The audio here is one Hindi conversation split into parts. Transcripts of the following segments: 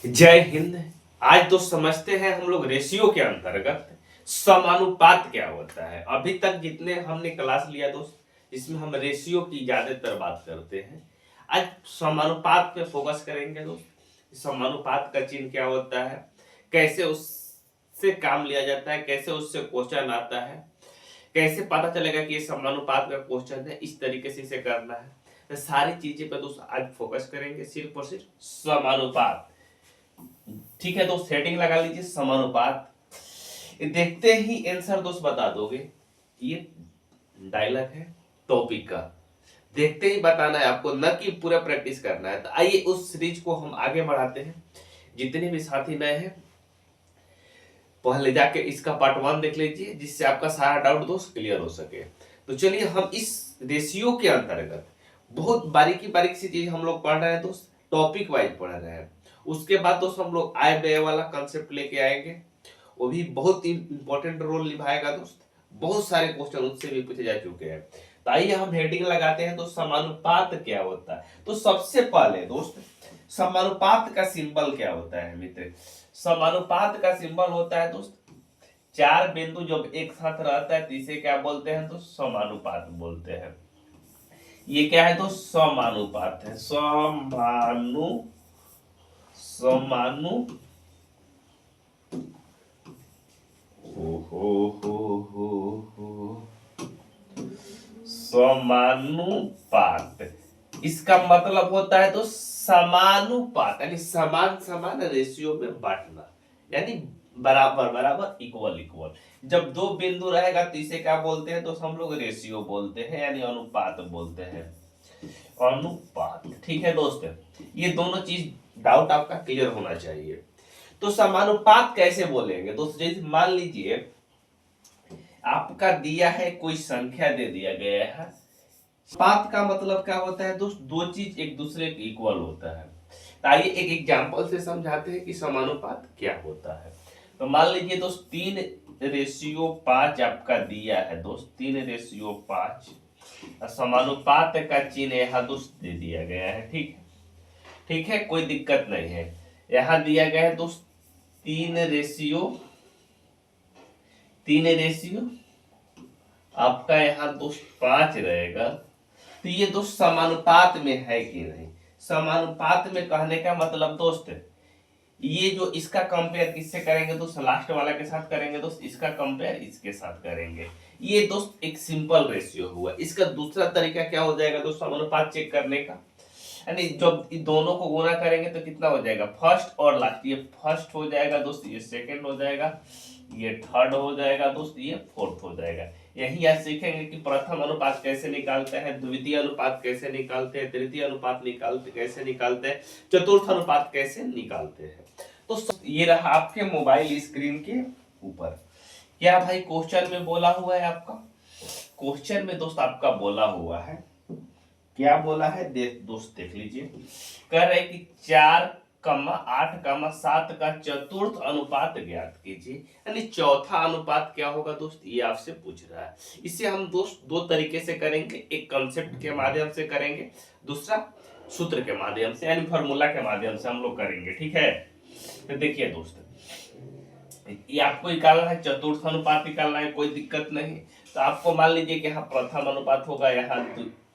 जय हिंद। आज तो समझते हैं हम लोग रेशियो के अंतर्गत समानुपात क्या होता है। अभी तक जितने हमने क्लास लिया दोस्त, इसमें हम रेशियो की ज्यादातर बात करते हैं। आज समानुपात पे फोकस करेंगे दोस्त। समानुपात का चिन्ह क्या होता है, कैसे उससे काम लिया जाता है, कैसे उससे क्वेश्चन आता है, कैसे पता चलेगा कि ये समानुपात का क्वेश्चन है, इस तरीके से इसे करना है। तो सारी चीजें पर दोस्त आज फोकस करेंगे, सिर्फ और सिर्फ समानुपात। ठीक है दोस्त, हेडिंग लगा लीजिए समानुपात। देखते ही आंसर दोस्त बता दोगे। ये डायलॉग है टॉपिक का, देखते ही बताना है आपको, न कि पूरा प्रैक्टिस करना है। तो आइए उस सीरीज को हम आगे बढ़ाते हैं। जितने भी साथी नए हैं, पहले जाके इसका पार्ट 1 देख लीजिए, जिससे आपका सारा डाउट दोस्त क्लियर हो सके। तो चलिए हम इस रेशियो के अंतर्गत बहुत बारीकी बारीक सी चीज हम लोग पढ़ रहे हैं दोस्त, टॉपिक वाइज पढ़ रहे हैं। उसके बाद दोस्त हम लोग आय व्यय वाला कंसेप्ट लेके आएंगे, वो भी बहुत इंपॉर्टेंट रोल निभाएगा दोस्त। बहुत सारे क्वेश्चन उससे भी पूछे जा चुके हैं। तो आइए हम हेडिंग लगाते हैं। तो समानुपात क्या होता है, तो सबसे पहले दोस्त समानुपात का सिंबल क्या होता है मित्र। समानुपात का सिंबल होता है दोस्त, चार बिंदु जब एक साथ रहता है तो इसे क्या बोलते हैं, तो समानुपात बोलते हैं। ये क्या है, तो समानुपात है। समानु हो समानुपात, इसका मतलब होता है तो समानुपात, यानी समान समान रेशियो में बांटना, यानी बराबर बराबर, इक्वल इक्वल। जब दो बिंदु रहेगा तो इसे क्या बोलते हैं, तो हम लोग रेशियो बोलते हैं, यानी अनुपात बोलते हैं, अनुपात। ठीक है दोस्त, ये दोनों चीज डाउट आपका क्लियर होना चाहिए। तो समानुपात कैसे बोलेंगे दोस्त, जैसे मान लीजिए आपका दिया है, कोई संख्या दे दिया गया है। पात का मतलब क्या होता है दोस्त, दो चीज एक दूसरे के इक्वल होता है। तो आइए एक एग्जांपल से समझाते हैं कि समानुपात क्या होता है। तो मान लीजिए दोस्त 3:5 आपका दिया है दोस्त, 3:5। समानुपात का चिन्ह यहाँ दोस्त दे दिया गया है। ठीक है, ठीक है, कोई दिक्कत नहीं है। यहाँ दिया गया है दोस्त 3:3 आपका यहाँ दोस्त 5 रहेगा। तो ये दोस्त समानुपात में है कि नहीं। समानुपात में कहने का मतलब दोस्त, ये जो इसका कंपेयर किससे करेंगे दोस्त, लास्ट वाला के साथ करेंगे दोस्त, इसका कंपेयर इसके साथ करेंगे। ये दोस्त एक सिंपल रेशियो हुआ। इसका दूसरा तरीका क्या हो जाएगा दोस्त, समानुपात चेक करने का, यानी जब दोनों को गुना करेंगे तो कितना हो जाएगा, फर्स्ट और लास्ट। ये फर्स्ट हो जाएगा दोस्त, ये सेकंड हो जाएगा, ये थर्ड हो जाएगा दोस्त, ये फोर्थ हो जाएगा। यही आज सीखेंगे कि प्रथम अनुपात कैसे निकालते हैं, द्वितीय अनुपात कैसे निकालते हैं, तृतीय अनुपात कैसे निकालते हैं, चतुर्थ अनुपात कैसे निकालते हैं। तो ये रहा आपके मोबाइल स्क्रीन के ऊपर। क्या भाई क्वेश्चन में बोला हुआ है आपका, क्वेश्चन में दोस्त आपका बोला हुआ है, क्या बोला है दोस्त देख लीजिए। कह रहे कि 4,8,7 का चतुर्थ अनुपात ज्ञात कीजिए, यानी चौथा अनुपात क्या होगा दोस्त, ये आपसे पूछ रहा है। इसे हम दोस्त दो तरीके से करेंगे, एक कंसेप्ट के माध्यम से करेंगे, दूसरा सूत्र के माध्यम से, यानी फॉर्मूला के माध्यम से हम लोग करेंगे। ठीक है, तो देखिए दोस्त, ये आपको निकालना है, चतुर्थ अनुपात निकालना है, कोई दिक्कत नहीं। तो आपको मान लीजिए कि यहाँ प्रथम अनुपात होगा, यहाँ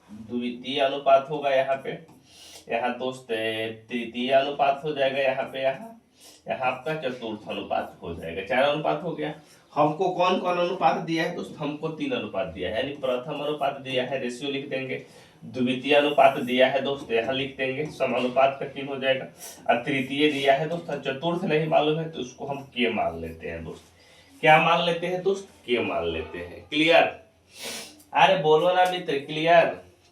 द्वितीय अनुपात होगा, यहाँ पे यहाँ दोस्त तृतीय अनुपात हो जाएगा, यहाँ पे यहाँ आपका चतुर्थ अनुपात हो जाएगा। 4 अनुपात हो गया। हमको कौन कौन अनुपात दिया है दोस्त, हमको 3 अनुपात दिया है, यानी प्रथम अनुपात दिया है, रेशियो लिख देंगे। द्वितीय अनुपात दिया है दोस्त, यहाँ लिख देंगे, समानुपात का चिन्ह हो जाएगा। और तृतीय दिया है दोस्त, चतुर्थ नहीं मालूम है तो उसको हम के मान लेते हैं दोस्त। क्या मान लेते हैं दोस्त, के मान लेते हैं। क्लियर, अरे बोलो ना मित्र, क्लियर,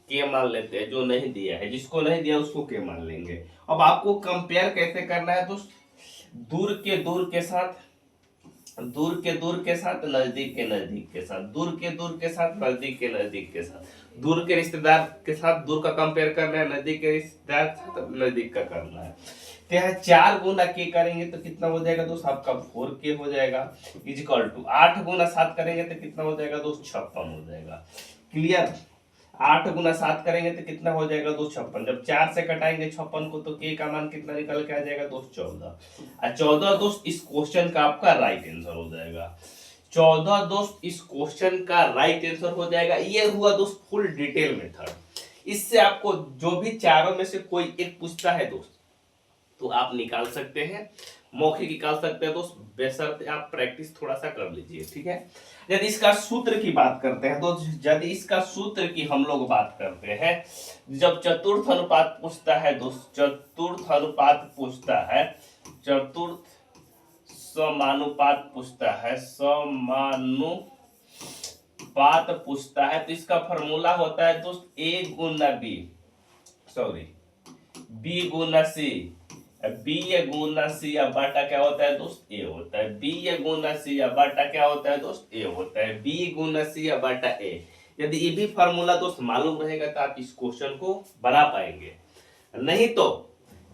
के मान लेते हैं। जो नहीं दिया है, जिसको नहीं दिया उसको के मान लेंगे। अब आपको कंपेयर कैसे करना है दोस्त, दूर के दूर के साथ, दूर के दूर के साथ, नजदीक के नजदीक के साथ, दूर के दूर के साथ, नजदीक के नजदीक के साथ। दूर के रिश्तेदार के साथ दूर का कंपेयर करना है, नजदीक के रिश्तेदार के साथ नजदीक का करना है। तो यहाँ 4 गुना के करेंगे तो कितना हो जाएगा दोस्त, आपका 4k हो जाएगा, इजिकल टू 8 गुना 7 करेंगे तो कितना हो जाएगा दोस्त, 56 हो जाएगा। क्लियर, 8 गुना 7 करेंगे तो कितना हो जाएगा दोस्त 56। जब 4 से कटाएंगे 56 को तो के का मान कितना निकल के आ जाएगा दोस्त 14। 14 दोस्त इस क्वेश्चन का आपका राइट आंसर हो जाएगा। 14 दोस्त इस क्वेश्चन का राइट आंसर हो जाएगा। ये हुआ दोस्त फुल डिटेल मेथड। इससे आपको जो भी चारों में से कोई एक पूछता है दोस्त तो आप निकाल सकते हैं, मौखिक निकाल सकते हैं दोस्त, बेशर्ते आप प्रैक्टिस थोड़ा सा कर लीजिए, ठीक है। यदि इसका सूत्र की बात करते हैं तो यदि इसका सूत्र की हम लोग बात करते हैं, जब चतुर्थ अनुपात पूछता है दोस्त, चतुर्थ अनुपात पूछता है, चतुर्थ समानुपात पूछता है, समानुपात पूछता है, तो इसका फॉर्मूला होता है दोस्त ए गुना बी, सॉरी बी गुना सी। बी गुना सी या बाटा क्या होता है दोस्त ए होता है। बी गुना सी या बाटा क्या होता है दोस्त ए होता है। बी गुना सी या बाटा ए। यदि ये भी फार्मूला दोस्त मालूम रहेगा तो आप इस क्वेश्चन को बना पाएंगे, नहीं तो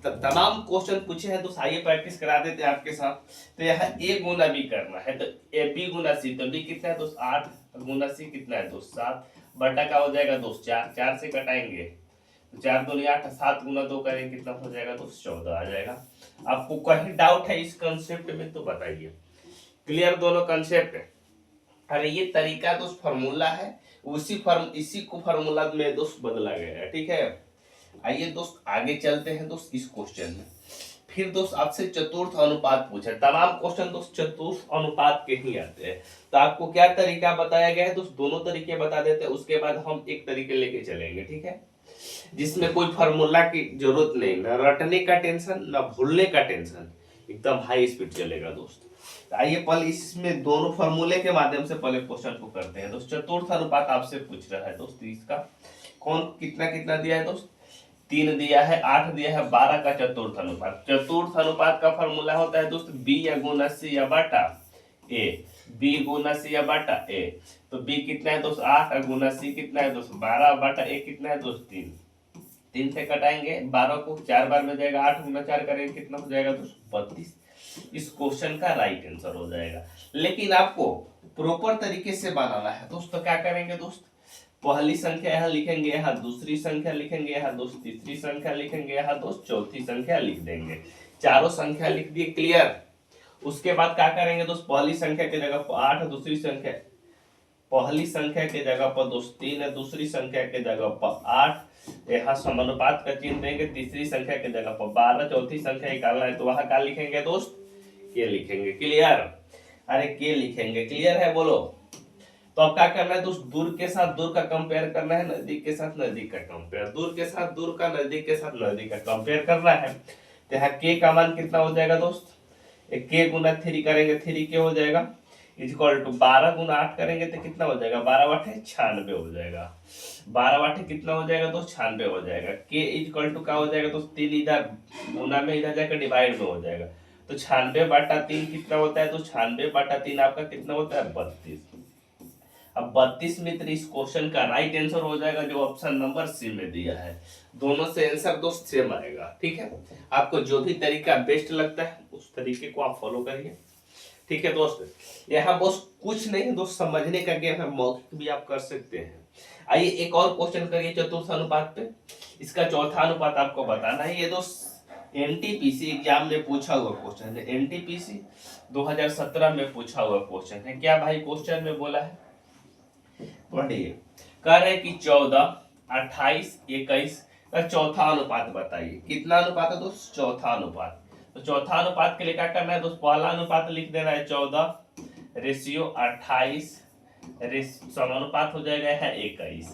तमाम क्वेश्चन पूछे हैं तो आइए प्रैक्टिस करा देते हैं आपके साथ। तो यहाँ ए गुना बी करना है तो ए बी गुना सी, तो बी कितना है दोस्त 8 गुना सी कितना है दोस्त 7, बटा का हो जाएगा दोस्त 4, 4 से कटाएंगे 4 दूनी 8, 7 गुना 2 करेंगे कितना हो जाएगा दोस्त 14 आ जाएगा। आपको कहीं डाउट है इस कंसेप्ट में तो बताइए। क्लियर दोनों कंसेप्ट है। अरे ये तरीका दोस्त फार्मूला है, इसी को फार्मूला में दोस्त बदला गया है, ठीक है। आइए दोस्त आगे चलते हैं दोस्त इस क्वेश्चन में। फिर दोस्त आपसे चतुर्थ अनुपात पूछा, तमाम क्वेश्चन दोस्त चतुर्थ अनुपात के ही आते हैं। तो आपको क्या तरीका बताया गया है दोस्त, दोनों तरीके बता देते हैं, उसके बाद हम एक तरीके लेके चलेंगे, ठीक है, जिसमें कोई फार्मूला की जरूरत नहीं, ना रटने का टेंशन ना भूलने का टेंशन, एकदम हाई स्पीड चलेगा दोस्त। तो आइए पहले इसमें दोनों फार्मूले के माध्यम से पहले क्वेश्चन को करते हैं दोस्त। चतुर्थ अनुपात आपसे पूछ रहा है दोस्त, इसका कौन कितना कितना दिया है दोस्त, 3 दिया है, 8 दिया है, 12 का चतुर्थ अनुपात। चतुर्थ अनुपात का फार्मूला होता है दोस्त बी या गुना सी या बाटा ए, बी गुना सी या बाटा ए। तो बी कितना है दोस्त 8 गुना सी कितना है दोस्त 12 बाटा ए कितना है दोस्त 3, 3 से कटाएंगे 12 को 4 बार में जाएगा, 8 गुना 4 करेंगे कितना हो जाएगा दोस्त 32। इस क्वेश्चन का राइट आंसर हो जाएगा। लेकिन आपको प्रॉपर तरीके से बनाना है दोस्त, तो क्या करेंगे दोस्त, पहली संख्या यहाँ लिखेंगे, यहाँ दूसरी संख्या लिखेंगे, यहाँ दोस्त तीसरी संख्या लिखेंगे, यहाँ दोस्त चौथी संख्या लिख देंगे, चारों संख्या लिख दिए, क्लियर। उसके बाद क्या करेंगे दोस्त, पहली संख्या की जगह पर 8, दूसरी संख्या पहली संख्या के जगह पर दोस्त 3 है, दूसरी संख्या के जगह पर 8, यहाँ समानुपात का चिन्ह देंगे, तीसरी संख्या के जगह पर 12, चौथी संख्या निकालना है तो वहां क्या लिखेंगे दोस्त के लिखेंगे, क्लियर। अरे के लिखेंगे, क्लियर है बोलो। तो अब क्या करना है दोस्त, दूर के साथ दूर का कंपेयर करना है, नजदीक के साथ नजदीक का कंपेयर, दूर के साथ दूर का, नजदीक के साथ नजदीक का कंपेयर करना है। तो यहाँ के का मान कितना हो जाएगा दोस्त, के गुना 3 करेंगे 3 के हो जाएगा इक्वल टू 12 गुना 8 करेंगे तो कितना हो जाएगा 12 वाटे 96 हो जाएगा, 12 वाटे कितना हो जाएगा दोस्त 96 हो जाएगा। के इक्वल टू क्या हो जाएगा दोस्त 3 इधर गुना में इधर जाकर डिवाइड में हो जाएगा, तो 96 बाटा 3 कितना होता है, तो 96 बाटा 3 आपका कितना होता है 32। अब 32 मित्र इस क्वेश्चन का राइट आंसर हो जाएगा जो ऑप्शन नंबर सी में दिया है। दोनों से आंसर दोस्त सेम आएगा, ठीक है। आपको जो भी तरीका बेस्ट लगता है उस तरीके को आप फॉलो करिए, ठीक है दोस्त। यहाँ बस कुछ नहीं दोस्त, समझने का गेम है, मौखिक भी आप कर सकते हैं। आइए एक और क्वेश्चन करिए चतुर्थ अनुपात पे। इसका चौथा अनुपात आपको बताना है। ये दोस्त एनटीपीसी एग्जाम में पूछा हुआ क्वेश्चन है, एनटीपीसी 2017 में पूछा हुआ क्वेश्चन है। क्या भाई क्वेश्चन में बोला है, पढ़िए। कह रहे कि 14, 28, 21 का चौथा अनुपात बताइए। कितना अनुपात है दोस्त, चौथा अनुपात। तो चौथा अनुपात के लिए क्या करना है दोस्त, पहला अनुपात लिख देना है 14 रेशियो 28 समानुपात हो जाएगा है 21।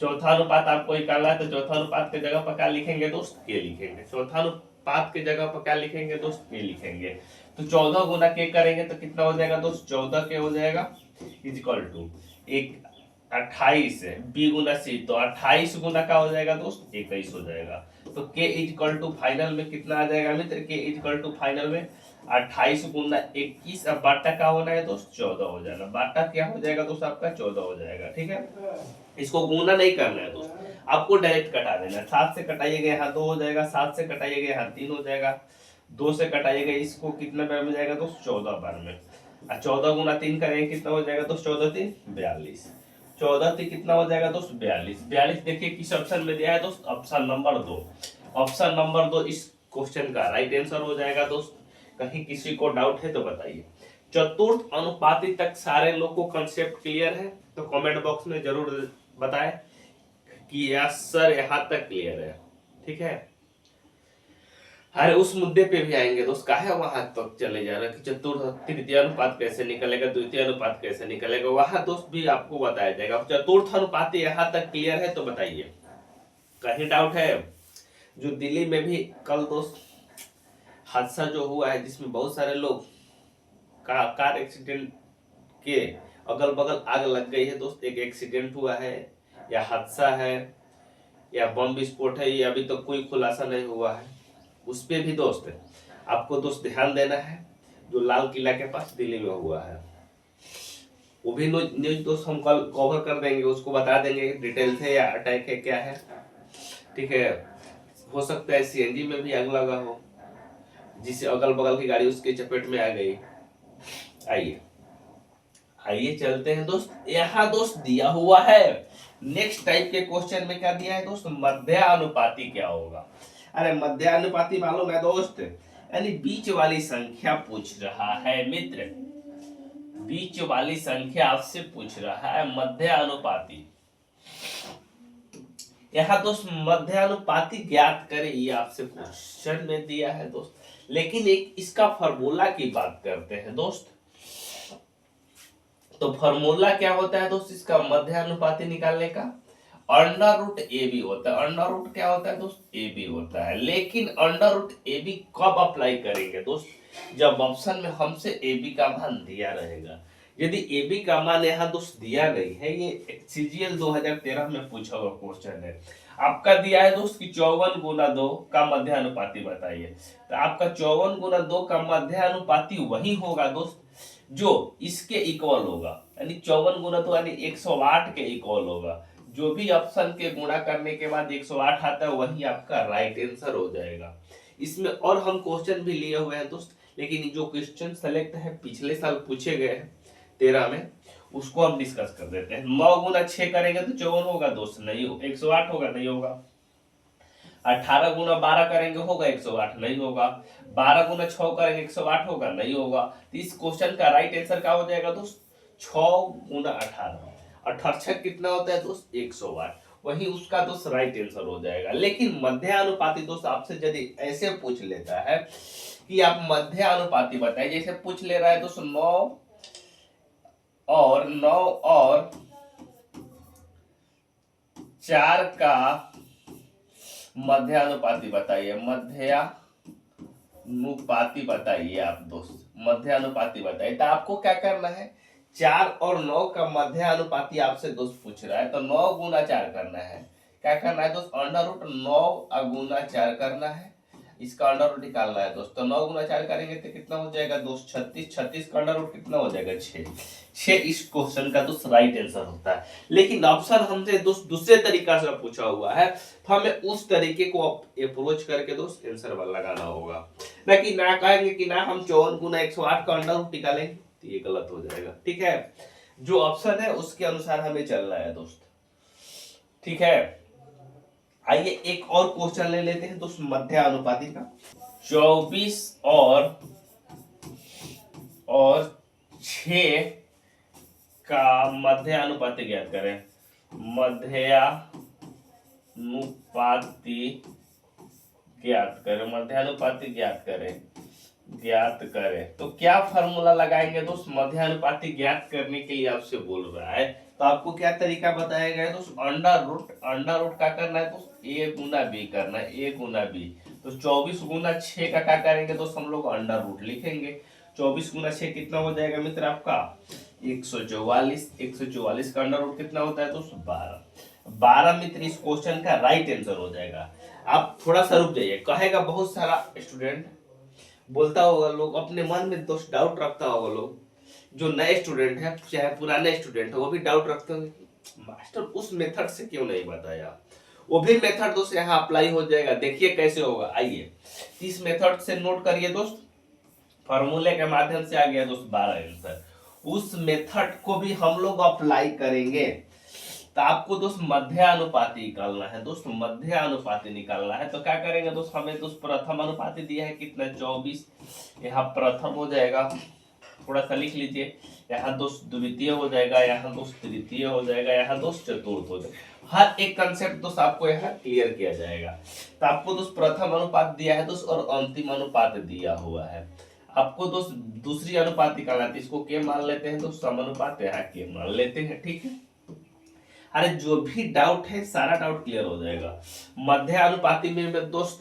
चौथा अनुपात आपको निकालना है तो चौथा अनुपात के जगह पर क्या लिखेंगे दोस्त के लिखेंगे, चौथा अनुपात के जगह पर क्या लिखेंगे दोस्त के लिखेंगे। तो 14 गुना के करेंगे तो कितना हो जाएगा दोस्त 14 के हो जाएगा इक्वल टू 28 बी गुना सी, तो 28 गुना का हो जाएगा दोस्त 21 हो जाएगा। तो के इक्वल टू फाइनल में कितना आ जाएगा मित्र, के इक्वल टू फाइनल में 28 गुना 21, अब बाटा का होना है दोस्त 14 हो जाएगा। बाटा क्या हो जाएगा दोस्त आपका 14 हो जाएगा, ठीक है। इसको गुना नहीं करना है दोस्त, आपको डायरेक्ट कटा देना है। 7 से कटाइएगा यहाँ 2 हो जाएगा, 7 से कटाइएगा यहाँ 3 हो जाएगा, 2 से कटाइएगा इसको कितना बार में जाएगा दोस्त 14 बार में। 14 गुना 3 करेंगे कितना हो जाएगा दोस्त 14 3 42, 14 से कितना हो जाएगा दोस्त 42। 42 देखिए किस ऑप्शन में दिया है दोस्त, ऑप्शन नंबर 2। ऑप्शन नंबर 2 इस क्वेश्चन का राइट आंसर हो जाएगा दोस्त। कहीं किसी को डाउट है तो बताइए। चतुर्थ अनुपाति तक सारे लोग को कंसेप्ट क्लियर है तो कमेंट बॉक्स में जरूर बताएं कि यस सर यहाँ तक क्लियर है। ठीक है, अरे उस मुद्दे पे भी आएंगे दोस्त, काहे वहां तक चले जा रहे कि चतुर्थ तृतीय अनुपात कैसे निकलेगा, द्वितीय अनुपात कैसे निकलेगा, वहां दोस्त भी आपको बताया जाएगा। चतुर्थ अनुपात यहाँ तक क्लियर है तो बताइए, कहीं डाउट है? जो दिल्ली में भी कल दोस्त हादसा जो हुआ है जिसमें बहुत सारे लोग कार एक्सीडेंट के अगल बगल आग लग गई है दोस्त, एक एक्सीडेंट हुआ है या हादसा है या बम विस्फोट है, ये अभी तक कोई खुलासा नहीं हुआ है। उस पे भी दोस्त आपको दोस्त ध्यान देना है, जो लाल किला के पास दिल्ली में हुआ है वो भी न्यूज दोस्त हम कल कवर कर देंगे, उसको बता देंगे डिटेल है या अटैक है क्या है। ठीक है, हो सकता है सीएनजी में भी आग लगा हो जिससे अगल बगल की गाड़ी उसके चपेट में आ गई। आइए आइए चलते हैं दोस्त, यहाँ दोस्त दिया हुआ है नेक्स्ट टाइप के क्वेश्चन में क्या दिया है दोस्त, मध्यानुपाती क्या होगा। अरे मध्यानुपाती मालूम है दोस्त, यानी बीच वाली संख्या पूछ रहा है मित्र, बीच वाली संख्या आपसे पूछ रहा है मध्यानुपाती। यहाँ दोस्त मध्यानुपाती ज्ञात करें ये आपसे क्वेश्चन में दिया है दोस्त, लेकिन एक इसका फार्मूला की बात करते हैं दोस्त। तो फार्मूला क्या होता है दोस्त इसका मध्यानुपाती निकालने का, अंडर रूट ए बी होता है। अंडर रूट क्या होता है दोस्त, ए बी होता है। लेकिन अंडर रूट ए बी कब अप्लाई करेंगे दोस्त, जब ऑप्शन में हमसे ए बी का मान दिया रहेगा। यदि ए बी का मान यहाँ दोस्त दिया नहीं है, ये सीजीएल 2013 में पूछा हुआ क्वेश्चन है, आपका दिया है दोस्त कि 54 गुना 2 का मध्यानुपाती बताइए, तो आपका 54 गुना 2 का मध्यानुपाती वही होगा दोस्त जो इसके इक्वल होगा, यानी 54 गुना 2 यानी 108 के इक्वल होगा। जो भी ऑप्शन के गुणा करने के बाद 108 आता है वही आपका राइट आंसर हो जाएगा। इसमें और हम क्वेश्चन भी लिए हुए हैं दोस्त, लेकिन जो क्वेश्चन सेलेक्ट है पिछले साल पूछे गए हैं 13 में, उसको हम डिस्कस कर देते हैं। 9 गुना 6 करेंगे तो 54 होगा दोस्त, नहीं हो 108 होगा, नहीं होगा। 18 गुना 12 करेंगे होगा 108, नहीं होगा। 12 गुना 6 करेंगे 108 होगा, नहीं होगा। तो इस क्वेश्चन का राइट आंसर क्या हो जाएगा दोस्त, 6 गुना 18, 18 कितना होता है दोस्त 108, वही उसका दोस्त राइट आंसर हो जाएगा। लेकिन मध्यानुपाती दोस्त आपसे यदि ऐसे पूछ लेता है कि आप मध्यानुपाती बताइए, जैसे पूछ ले रहा है दोस्त 9 और 4 का मध्यानुपाती बताइए, मध्यानुपाती बताइए आप दोस्त, मध्यानुपाती बताइए। तो आपको क्या करना है, 4 और 9 का मध्यानुपाती आपसे दोस्त पूछ रहा है, तो 9 गुना 4 करना है। क्या करना है दोस्त, अंडर रूट 9 गुना 4 करना है, इसका अंडर रूट निकालना है दोस्त। तो 9 गुना 4 करेंगे तो कितना हो जाएगा दोस्त 36, 36 का अंडर रूट कितना हो जाएगा 6, 6 इस क्वेश्चन का दोस्त राइट आंसर होता है। लेकिन ऑप्शन हमसे दोस्त दूसरे तरीका से पूछा हुआ है, तो हमें उस तरीके को अप्रोच करके दोस्त आंसर लगाना होगा, ना कि ना कहेंगे कि ना हम 54 गुना 108 का अंडर रूट निकालेंगे, तो ये गलत हो जाएगा। ठीक है, जो ऑप्शन है उसके अनुसार हमें चलना है दोस्त। ठीक है, आइए एक और क्वेश्चन ले लेते हैं दोस्त मध्यानुपाती का। 24 और 6 का मध्यानुपाती ज्ञात करें, मध्यानुपाती ज्ञात करें, मध्यानुपाती ज्ञात करें। तो क्या फार्मूला लगाएंगे दोस्त, मध्यानुपाती ज्ञात करने के लिए आपसे बोल रहा है, तो आपको क्या तरीका बताया गया है दोस्त, अंडर रूट क्या करना है दोस्त, ए गुना बी करना है, ए गुना बी। तो 24 गुना 6 का क्या करेंगे दोस्त, हम लोग अंडर रूट लिखेंगे। 24 गुना 6 कितना हो जाएगा मित्र आपका 144, 144 का अंडर रूट कितना होता है दोस्त 12, 12 मित्र इस क्वेश्चन का राइट आंसर हो जाएगा। आप थोड़ा सा रुक जाइए, कहेगा बहुत सारा स्टूडेंट बोलता होगा, लोग अपने मन में दोस्त डाउट रखता होगा, लोग जो नए स्टूडेंट है चाहे पुराने स्टूडेंट है वो भी डाउट रखते होंगे, मास्टर उस मेथड से क्यों नहीं बताया। वो भी मेथड दोस्त यहाँ अप्लाई हो जाएगा, देखिए कैसे होगा। आइए इस मेथड से नोट करिए दोस्त, फॉर्मूले के माध्यम से आ गया दोस्त 12 आंसर। उस मेथड को भी हम लोग अप्लाई करेंगे, तो आपको दोस्त मध्यानुपाती निकालना है दोस्त, मध्यानुपाती निकालना है। तो क्या करेंगे दोस्त, हमें दोस्त प्रथम अनुपाती दिया है कितना 24, यहाँ प्रथम हो जाएगा, थोड़ा सा लिख लीजिए, यहाँ दोस्त द्वितीय हो जाएगा, यहाँ दोस्त तृतीय हो जाएगा, यहाँ दोस्त चतुर्थ हो जाएगा। हर एक कंसेप्ट दोस्त आपको यहाँ क्लियर किया जाएगा। तो आपको दोस्त प्रथम अनुपात दिया है दोस्त और अंतिम अनुपात दिया हुआ है। आपको दोस्त दूसरी अनुपात निकालना है, इसको के मान लेते हैं दोस्त, समानुपात यहाँ के मान लेते हैं, ठीक है। अरे जो भी डाउट है सारा डाउट क्लियर हो जाएगा। मध्य अनुपाती में दोस्त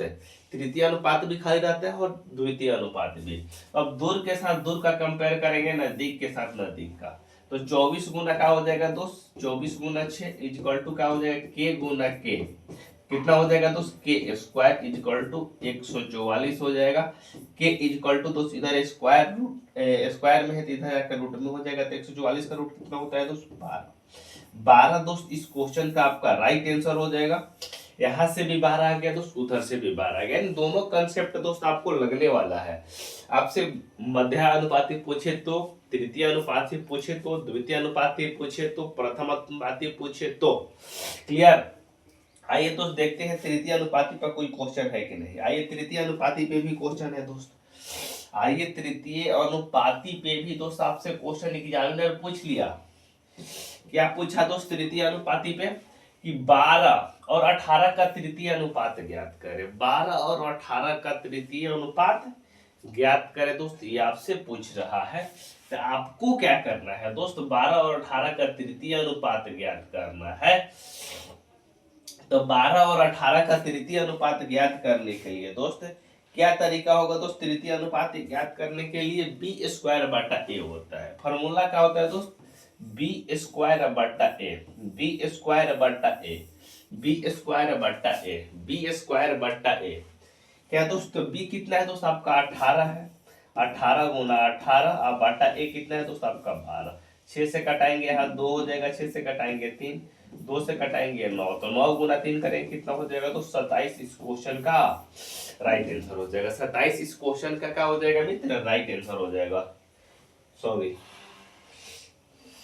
तृतीय अनुपात भी खाली रहता है और द्वितीय अनुपात भी। अब दूर के साथ दूर का कंपेयर करेंगे, नजदीक के साथ नजदीक का। तो 24 गुना क्या हो जाएगा दोस्त, 24 गुना 6 इक्वल टू क्या हो जाएगा, के गुना के, कितना हो जाएगा दोस्त, के स्क्वायर इक्वल टू 144 हो जाएगा। के इक्वल टू दोस्त इधर स्क्वायर रूट, स्क्वायर में है तो इधर रूट में हो जाएगा। तो 144 का रूट कितना होता है दोस्त, 12 दोस्त इस क्वेश्चन का आपका राइट आंसर हो जाएगा। यहां से भी 12 आ गया दोस्त, उधर से भी 12 आ गया। इन दोनों कंसेप्ट दोस्त आपको लगने वाला है। आपसे मध्य अनुपाती पूछे तो, तृतीय अनुपाती पूछे तो, द्वितीय अनुपाती पूछे तो, प्रथम अनुपाती पूछे तो, क्लियर। आइए दोस्त देखते हैं तृतीय अनुपाती पर कोई क्वेश्चन है कि नहीं। आइए तृतीय अनुपाती पे भी क्वेश्चन है दोस्त। आइए तृतीय अनुपाती पे भी दोस्त आपसे क्वेश्चन एग्जामिनर पूछ लिया। क्या पूछा दोस्त तृतीय अनुपाती पे कि 12 और 18 का तृतीय अनुपात ज्ञात करें। 12 और 18 का तृतीय अनुपात ज्ञात करें दोस्त, ये आपसे पूछ रहा है। तो आपको क्या करना है दोस्त, 12 और 18 का तृतीय अनुपात ज्ञात करना है। तो 12 और 18 का तृतीय अनुपात ज्ञात करने के लिए दोस्त क्या तरीका होगा दोस्त, तृतीय अनुपात ज्ञात करने के लिए बी स्क्वायर बटा ए होता है। फॉर्मूला क्या होता है दोस्त, बी स्क्वायर बटा ए, बी स्क्वायर बटा ए, बी स्क्वायर बटा ए, बी स्क्वायर बटा ए। क्या दोस्त, बी कितना है दोस्त आपका 18 है, 18 गुना 18 और बटा ए कितना है दोस्त आपका 12। 6 से कटाएंगे यहाँ 2 हो जाएगा, 6 से कटाएंगे 3, 2 से कटाएंगे 9, तो 9 गुना 3 करेंगे कितना हो जाएगा तो 27 इस क्वेश्चन का राइट आंसर हो जाएगा। 27 इस क्वेश्चन का क्या हो जाएगा मित्र, राइट आंसर हो जाएगा। सॉरी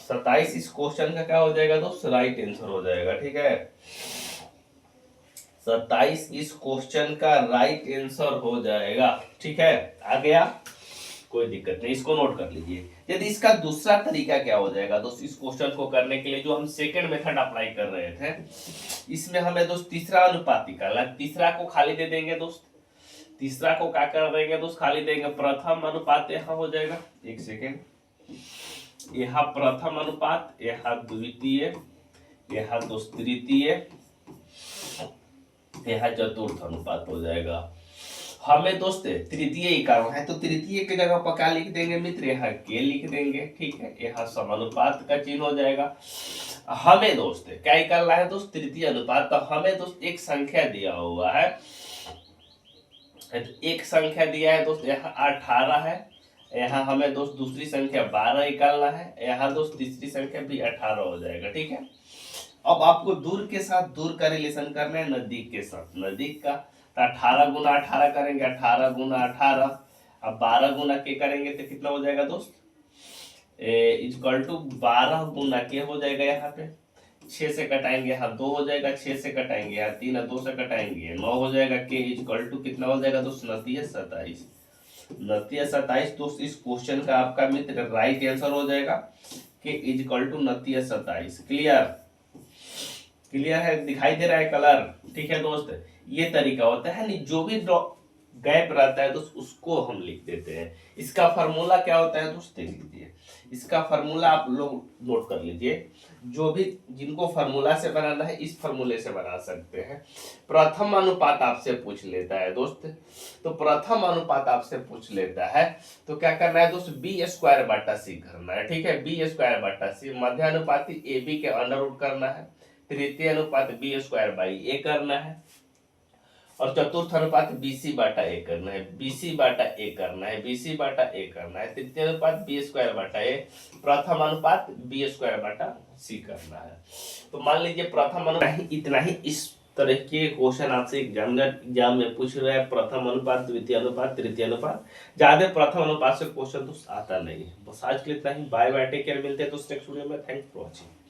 27 इस क्वेश्चन का क्या हो जाएगा दोस्त, राइट आंसर हो जाएगा, ठीक है। 27 इस क्वेश्चन का राइट आंसर हो जाएगा, ठीक है। आ गया, कोई दिक्कत नहीं, इसको नोट कर लीजिए। यदि इसका दूसरा तरीका क्या हो जाएगा दोस्त, इस क्वेश्चन को करने के लिए जो हम सेकंड मेथड अप्लाई कर रहे थे, इसमें हमें दोस्त तीसरा अनुपात निकालना। तीसरा को खाली दे देंगे दोस्त, तीसरा को क्या कर देंगे दोस्त, खाली देंगे। प्रथम अनुपात यहाँ हो जाएगा, एक सेकेंड, यहाँ प्रथम अनुपात, यहाँ द्वितीय, यहाँ दोस्त तृतीय, यहाँ चतुर्थ अनुपात हो जाएगा। हमें दोस्त तृतीय ही करना है, तो तृतीय की जगह पर क्या लिख देंगे मित्र, यहाँ के लिख देंगे, ठीक है। यहाँ समानुपात का चिन्ह हो जाएगा। हमें दोस्त क्या करना है दोस्त, तृतीय अनुपात। तो हमें दोस्त एक संख्या दिया हुआ है, एक संख्या दिया है दोस्त, यहाँ 18 है। यहाँ हमें दोस्त दूसरी संख्या 12 निकालना है, यहाँ दोस्त तीसरी संख्या भी 18 हो जाएगा, ठीक है। अब आपको दूर के साथ दूर का रिलेशन करना है, नजदीक के साथ नजदीक का। तो 18 गुना 18 करेंगे, 18 गुना 18, अब 12 गुना के करेंगे तो कितना हो जाएगा दोस्त, इक्वल टू 12 गुना के हो जाएगा। यहाँ पे 6 से कटाएंगे, यहाँ 2 हो जाएगा, 6 से कटाएंगे यहाँ 3, 2 से कटाएंगे 9 हो जाएगा। के इक्वल टू कितना हो जाएगा दोस्त, 29, 27 दोस्त इस क्वेश्चन का आपका मित्र राइट आंसर हो जाएगा। के इक्वल टू 29। क्लियर, क्लियर है, दिखाई दे रहा है कलर, ठीक है दोस्त। ये तरीका होता है, नहीं जो भी गैप रहता है दोस्त उसको हम लिख देते हैं। इसका फार्मूला क्या होता है दोस्त, देख लीजिए। इसका फार्मूला आप लोग नोट कर लीजिए, जो भी जिनको फार्मूला से बनाना है इस फार्मूले से बना सकते हैं। प्रथम अनुपात आपसे पूछ लेता है दोस्त, तो प्रथम अनुपात आपसे पूछ लेता है तो क्या करना है दोस्त, बी स्क्वायर बटा सी करना है, ठीक है। बी स्क्वायर बटा सी, मध्य अनुपाती ए बी के अंडर रूट करना है, तृतीय अनुपात बी स्क्वायर बाई ए करना है, और चतुर्थ अनुपात बीसी बाटा ए करना है, बीसी बाटा ए करना है, बीसी बाटा ए करना है, तृतीय अनुपात बी स्क्वायर बाटा ए, प्रथम अनुपात बी स्क्वायर बाटा सी करना है। तो मान लीजिए प्रथम अनुपात इतना ही, इस तरह के क्वेश्चन आपसे एग्जाम में पूछ रहा है। प्रथम अनुपात, द्वितीय अनुपात, तृतीय अनुपात, ज्यादा प्रथम अनुपात से क्वेश्चन तो आता नहीं है। बस आज के लिए इतना ही, बाय बाय, टेक केयर, मिलते हैं तो नेक्स्ट वीडियो में। Thanks for watching.